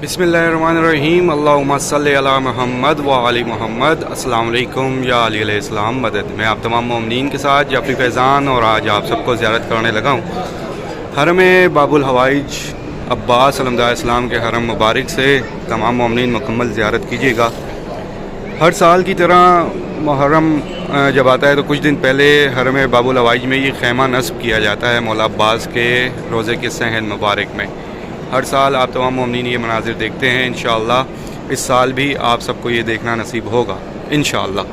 बिस्मिल्लाहिर्रहमानिर्रहीम अल्लाहुम्मा सल्ली अला मोहम्मद व आलि मोहम्मद। अस्सलाम वालेकुम या अली अलैहिस्सलाम मदद। मैं आप तमाम मोमिनीन के साथ जाफरी फैज़ान और आज आप सबको ज़ियारत करने लगा हूँ हरम बाबुल हवाइज अब्बास अलमदार इस्लाम के हरम मुबारक से। तमाम मोमिनीन मुकम्मल ज़ियारत कीजिएगा। हर साल की तरह मुहर्रम जब आता है तो कुछ दिन पहले हरम बाबुल हवाइज में ये खैमा नस्ब किया जाता है मौला अब्बास के रोज़े के सहन मुबारक में। हर साल आप तमाम मोमिनीन ये मनाजिर देखते हैं। इंशाअल्लाह इस साल भी आप सबको ये देखना नसीब होगा इंशाअल्लाह।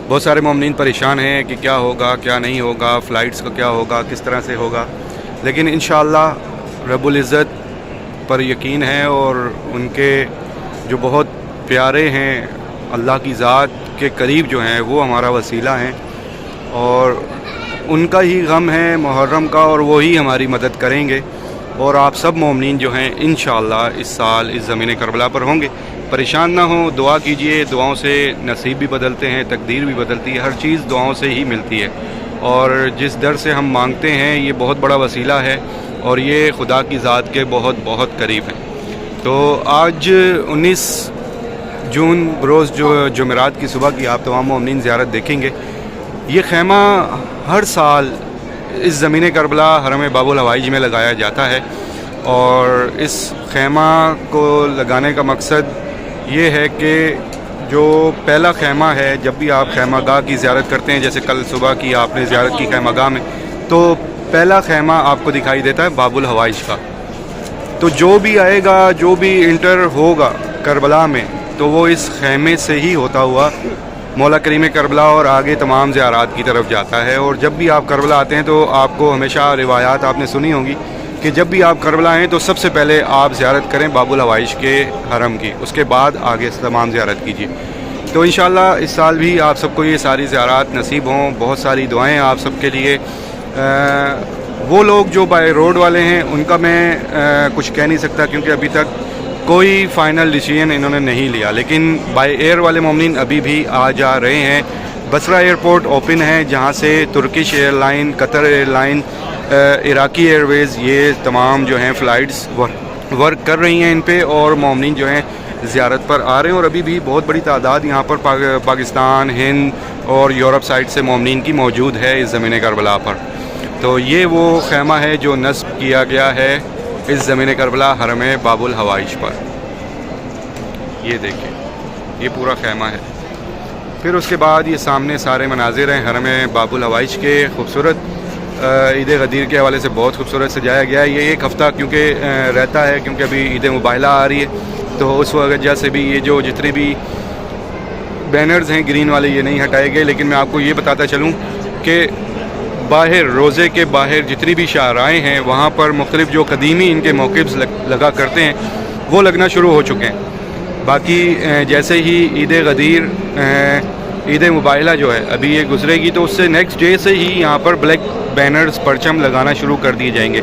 बहुत सारे मोमिनीन परेशान हैं कि क्या होगा क्या नहीं होगा, फ़्लाइट्स का क्या होगा, किस तरह से होगा, लेकिन इंशाअल्लाह रब्बुल इज़्ज़त पर यकीन है और उनके जो बहुत प्यारे हैं अल्लाह की ज़ात के करीब जो हैं वो हमारा वसीला हैं और उनका ही गम है मुहर्रम का और वो ही हमारी मदद करेंगे। और आप सब मोमिनीन जो हैं इंशाअल्लाह इस साल इस ज़मीन करबला पर होंगे। परेशान ना हो, दुआ कीजिए। दुआओं से नसीब भी बदलते हैं, तकदीर भी बदलती है, हर चीज़ दुआओं से ही मिलती है। और जिस दर से हम मांगते हैं ये बहुत बड़ा वसीला है और ये खुदा की ज़ात के बहुत बहुत करीब हैं। तो आज 19 जून रोज़ जो जुमेरात की सुबह की आप तमाम मोमिनीन ज़ियारत देखेंगे। ये खैमा हर साल इस ज़मीन करबला हरम बाबुल हवाइज में लगाया जाता है और इस खैमा को लगाने का मकसद ये है कि जो पहला खैमा है, जब भी आप खैमागाह की ज़ियारत करते हैं, जैसे कल सुबह की आपने ज़ियारत की खैमागाह में, तो पहला खैमा आपको दिखाई देता है बाबुल हवाइज का। तो जो भी आएगा, जो भी इंटर होगा करबला में, तो वो इस खैमे से ही होता हुआ मौला करीम करबला और आगे तमाम ज़ियारात की तरफ जाता है। और जब भी आप करबला आते हैं तो आपको हमेशा रिवायात आपने सुनी होंगी कि जब भी आप करबला आएँ तो सबसे पहले आप ज़ियारत करें बाबुल हवाइज के हरम की, उसके बाद आगे तमाम ज़ियारत कीजिए। तो इंशाअल्लाह इस साल भी आप सबको ये सारी ज़ियारात नसीब हों। बहुत सारी दुआएं आप सबके लिए। वो लोग जो बाय रोड वाले हैं उनका मैं कुछ कह नहीं सकता क्योंकि अभी तक कोई फ़ाइनल डिसीजन इन्होंने नहीं लिया, लेकिन बाय एयर वाले मोमिनीन अभी भी आ जा रहे हैं। बसरा एयरपोर्ट ओपन है जहां से Turkish airline, Qatar airline, Iraqi Airways, ये तमाम जो हैं फ़्लाइट्स वर्क कर रही हैं इन पे और मोमिनीन जो हैं ज़ियारत पर आ रहे हैं। और अभी भी बहुत बड़ी तादाद यहाँ पर पाकिस्तान, हिंद और यूरोप साइड से मोमिनीन की मौजूद है इस ज़मीन करबला पर। तो ये वो खैमा है जो नस्ब किया गया है इस ज़मीन करबला हरम बाबुल हवाइज पर। ये देखिए, ये पूरा खैमा है। फिर उसके बाद ये सामने सारे मनाजिर हैं हरम बाबुल हवाइज के। खूबसूरत ईद गदीर के हवाले से बहुत खूबसूरत सजाया गया है। ये एक हफ़्ता क्योंकि रहता है, क्योंकि अभी ईद मुबाहिला आ रही है, तो उस वजह से भी ये जो जितने भी बैनर्स हैं ग्रीन वाले ये नहीं हटाए गए। लेकिन मैं आपको ये बताता चलूँ कि बाहर रोज़े के बाहर जितनी भी शाहराएँ हैं वहाँ पर मुख्तलिफ़ जो कदीमी इनके मौक़िफ़्स लगा करते हैं वो लगना शुरू हो चुके हैं। बाकी जैसे ही ईद गदीर, ईद मुबाहिला जो है अभी ये गुजरेगी तो उससे नेक्स्ट डे से ही यहाँ पर ब्लैक बैनर्स, परचम लगाना शुरू कर दिए जाएंगे।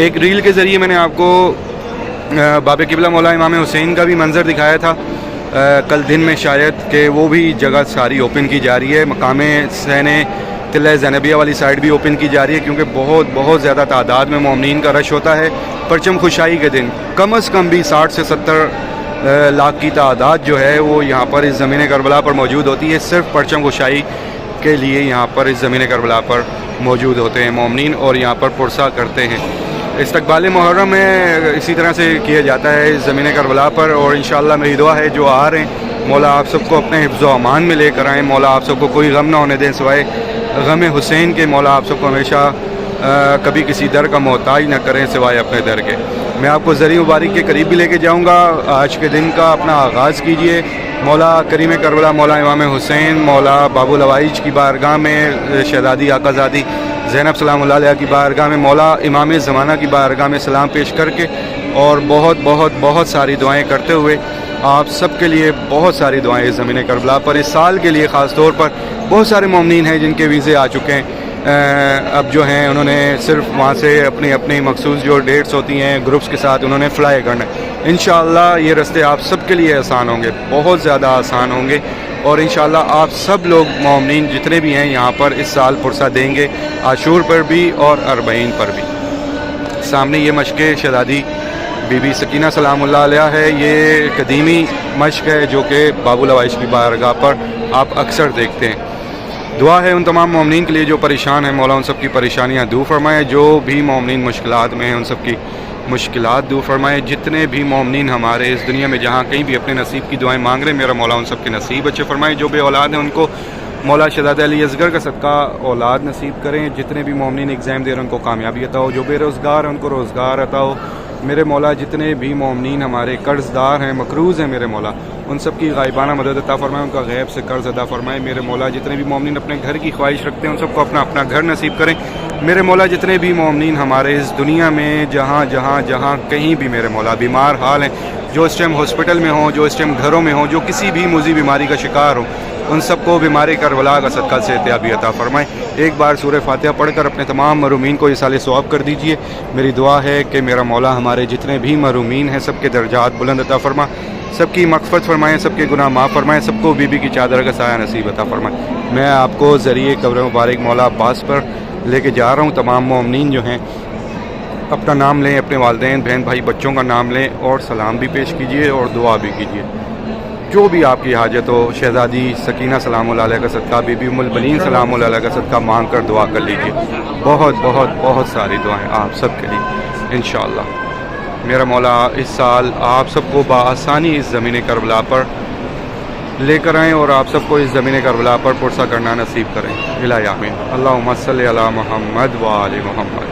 एक रील के ज़रिए मैंने आपको बाब क़िबला मौला इमाम हुसैन का भी मंज़र दिखाया था कल दिन में शायद, कि वो भी जगह सारी ओपन की जा रही है। मकाम सैने तिल्ला ज़ैनबिया वाली साइड भी ओपन की जा रही है क्योंकि बहुत ज़्यादा तादाद में मोमिनीन का रश होता है परचम खुशाई के दिन। कम अज़ कम भी 60 से 70 लाख की तादाद जो है वो यहाँ पर इस ज़मीन करबला पर मौजूद होती है। सिर्फ परचम खुशाई के लिए यहाँ पर इस ज़मीन करबला पर मौजूद होते हैं मोमिनीन और यहाँ पर पुरसा करते हैं। इस्तकबाल मुहर्रम में इसी तरह से किया जाता है इस ज़मीन करबला पर। और इंशाअल्लाह मेरी दुआ है जो आ रहे हैं मौला आप सबको अपने हिफ्ज़ व अमान में लेकर आएँ। मौला आप सबको कोई गम ना होने दें सिवाय गम हुसैन के। मौला आप सबको हमेशा कभी किसी दर का मोहताज न करें सिवाय अपने दर के। मैं आपको ज़री मुबारक के करीब भी लेके जाऊँगा। आज के दिन का अपना आगाज़ कीजिए मौला करीम करबला मौला इमाम हुसैन मौला बाबुल हवाइज की बारगाह में, शहज़ादी आकाज़ादी ज़ैनब सलामुल्लाह अलैहा की बारगाह में, मौला इमाम ज़माना की बारगाह में सलाम पेश करके और बहुत बहुत बहुत सारी दुआएं करते हुए आप सब के लिए बहुत सारी दुआएं इस ज़मीन करबला पर इस साल के लिए ख़ास तौर पर। बहुत सारे मोमिनीन हैं जिनके वीज़े आ चुके हैं। अब जो हैं उन्होंने सिर्फ वहाँ से अपनी अपनी मखसूस जो डेट्स होती हैं ग्रुप्स के साथ उन्होंने फ़्लाई करना है। इंशाअल्लाह ये रास्ते आप सब के लिए आसान होंगे, बहुत ज़्यादा आसान होंगे اور انشاءاللہ آپ سب لوگ مومنین جتنے بھی ہیں یہاں پر اس سال پرسہ دیں گے، عاشور پر بھی اور اربعین پر بھی۔ سامنے یہ مشق شہزادی بی بی سکینہ سلام اللہ علیہ ہے، یہ قدیمی مشق ہے جو کہ باب العوائش کی بارگاہ پر آپ اکثر دیکھتے ہیں۔ دعا ہے ان تمام مومنین کے لیے جو پریشان ہیں، مولا ان سب کی پریشانیاں دور فرمائے، جو بھی مومنین مشکلات میں ہیں ان سب کی مشکلات دور فرمائے۔ جتنے بھی مومنین ہمارے اس دنیا میں جہاں کہیں بھی اپنے نصیب کی دعائیں مانگ رہے ہیں، میرا مولا ان سب کے نصیب اچھے فرمائے۔ جو بے اولاد ہیں ان کو مولا شہزادہ علی اصغر کا صدقہ اولاد نصیب کریں۔ جتنے بھی مومنین ایگزام دے رہے ہیں ان کو کامیابی عطا ہو، جو بے روزگار ہیں ان کو روزگار عطا ہو۔ میرے مولا جتنے بھی مومنین ہمارے قرض دار ہیں، مقروض ہیں، میرے مولا ان سب کی غائبانہ مدد عطا فرمائے، ان کا غیب سے قرض ادا فرمائے۔ میرے مولا جتنے بھی مومنین اپنے گھر کی خواہش رکھتے ہیں ان سب کو اپنا اپنا گھر نصیب کریں۔ میرے مولا جتنے بھی مومنین ہمارے اس دنیا میں جہاں کہیں بھی میرے مولا بیمار حال ہیں، جو اس ٹائم ہاسپٹل میں ہوں، جو اس ٹائم گھروں میں ہوں، جو کسی بھی موذی بیماری کا شکار ہوں، ان سب کو بیماری کربلا کا صدقہ سے احتیابی عطا فرمائیں۔ ایک بار سورہ فاتحہ پڑھ کر اپنے تمام محرومین کو اصال ثواب کر دیجئے۔ میری دعا ہے کہ میرا مولا ہمارے جتنے بھی محرومین ہیں سب کے درجات بلند عطا فرما، سب کی مغفرت فرمائیں، سب کے گناہ معاف فرمائیں، سب کو بی بی کی چادر کا سایہ نصیب عطا فرمائیں۔ میں آپ کو ذریعے قبر مبارک مولا عباس پر لے کے جا رہا ہوں۔ تمام مومنین جو ہیں اپنا نام لیں، اپنے والدین بہن بھائی بچوں کا نام لیں اور سلام بھی پیش کیجئے اور دعا بھی کیجئے۔ جو بھی آپ کی حاجت ہو، شہزادی سکینہ سلام اللہ علیہ کا صدقہ، بی بی ام البنین سلام اللہ علیہ کا صدقہ مانگ کر دعا کر لیجئے۔ بہت بہت بہت ساری دعائیں آپ سب کے لیے انشاءاللہ۔ میرا مولا اس سال آپ سب کو بآسانی اس زمین کربلا پر لے کر آئیں اور آپ سب کو اس زمین کربلا پر پرسہ کرنا نصیب کریں۔ الہی آمین۔ اللہم صلی علی محمد و آل محمد۔